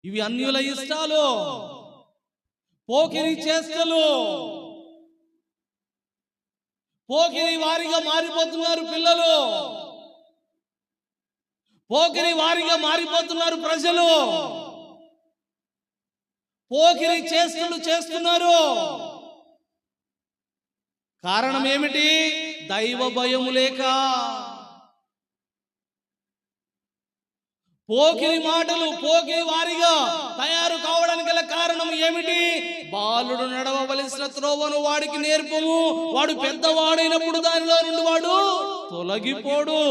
ఇవి అన్యుల ఇష్టాలు, పోకిరి చేష్టలు. పోకిరి వారిగా మారిపోతున్నారు పిల్లలు, పోకిరి వారిగా మారిపోతున్నారు ప్రజలు, పోకిరి చేష్టలు చేస్తున్నారు. కారణం ఏమిటి? దైవ భయము లేక. పోకిరి మాటలు, పోకిరి వారిగా తయారు కావడానికి గల కారణం ఏమిటి? బాలుడు నడవవలసిన త్రోవను వాడికి నేర్పము, వాడు పెద్దవాడైనప్పుడు దానిలో నుండి వాడు తొలగిపోడు.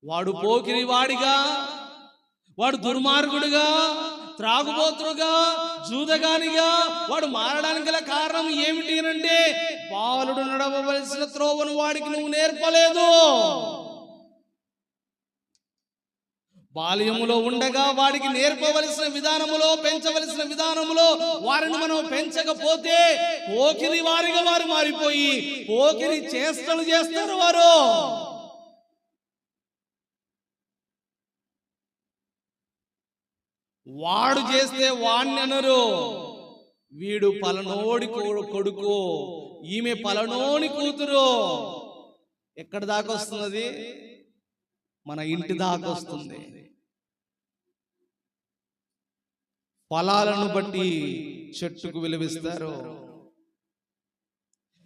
వాడు పోకిరి వాడిగా, వాడు దుర్మార్గుడుగా, త్రాగుబోతుడుగా, జూదగానిగా వాడు మారడానికి గల కారణం ఏమిటి అంటే, బాలుడు నడవవలసిన త్రోవను వాడికి నువ్వు నేర్పలేదు. బాల్యములో ఉండగా వాడికి నేర్పవలసిన విధానములో, పెంచవలసిన విధానములో వారిని మనం పెంచకపోతే పోకిరి వారిగా వారు మారిపోయి పోకిరి చేష్టలు చేస్తారు. వాడు చేస్తే వాణ్ణి అనరు, వీడు పలనోడి కొడుకు, ఈమె పలనోని కూతురు. ఎక్కడ దాకా వస్తున్నది? మన ఇంటి దాకా వస్తుంది. ఫలాలను బట్టి చెట్టుకు విలువిస్తారు.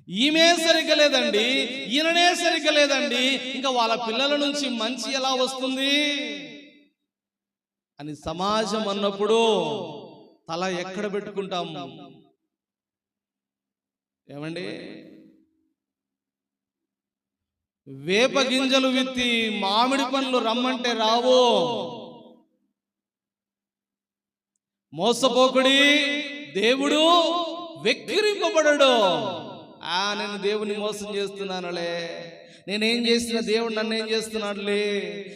ఈమె సరిగ్గా లేదండి, ఈయననే సరిగ్గా లేదండి, ఇంకా వాళ్ళ పిల్లల నుంచి మంచి ఎలా వస్తుంది అని సమాజం అన్నప్పుడు తల ఎక్కడ పెట్టుకుంటాం? ఏమండి, వేప గింజలు విత్తి మామిడి పండ్లు రమ్మంటే రావు. మోసపోకుడి, దేవుడు వెక్కిరింపబడడు. నేను దేవుని మోసం చేస్తున్నానులే, నేనేం చేసిన దేవుడు నన్ను ఏం చేస్తున్నాడులే,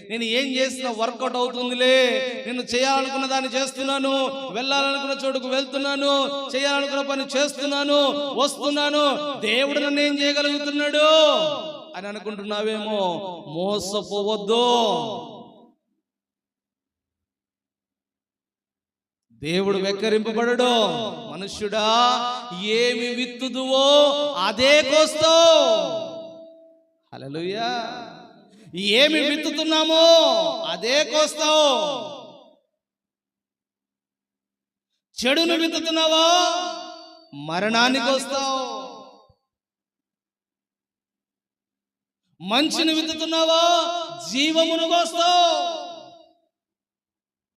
నేను ఏం చేసినా వర్కౌట్ అవుతుందిలే, నేను చేయాలనుకున్న దాన్ని చేస్తున్నాను, వెళ్ళాలనుకున్న చోటుకు వెళ్తున్నాను, చేయాలనుకున్న పని చేస్తున్నాను, వస్తున్నాను, దేవుడు నన్ను ఏం చేయగలుగుతున్నాడు అని అనుకుంటున్నావేమో. మోసపోవద్దు. దేవుడు వెక్కరింపబడడు. మనుష్యుడా, ఏమి విత్తుదువో అదే కోస్తావు. హల్లెలూయా. ఏమి విత్తుతున్నామో అదే కోస్తావు. చెడును విత్తుతున్నావా, మరణానికి వస్తావు. మంచిని విత్తుతున్నావా, జీవమును కోస్తావు.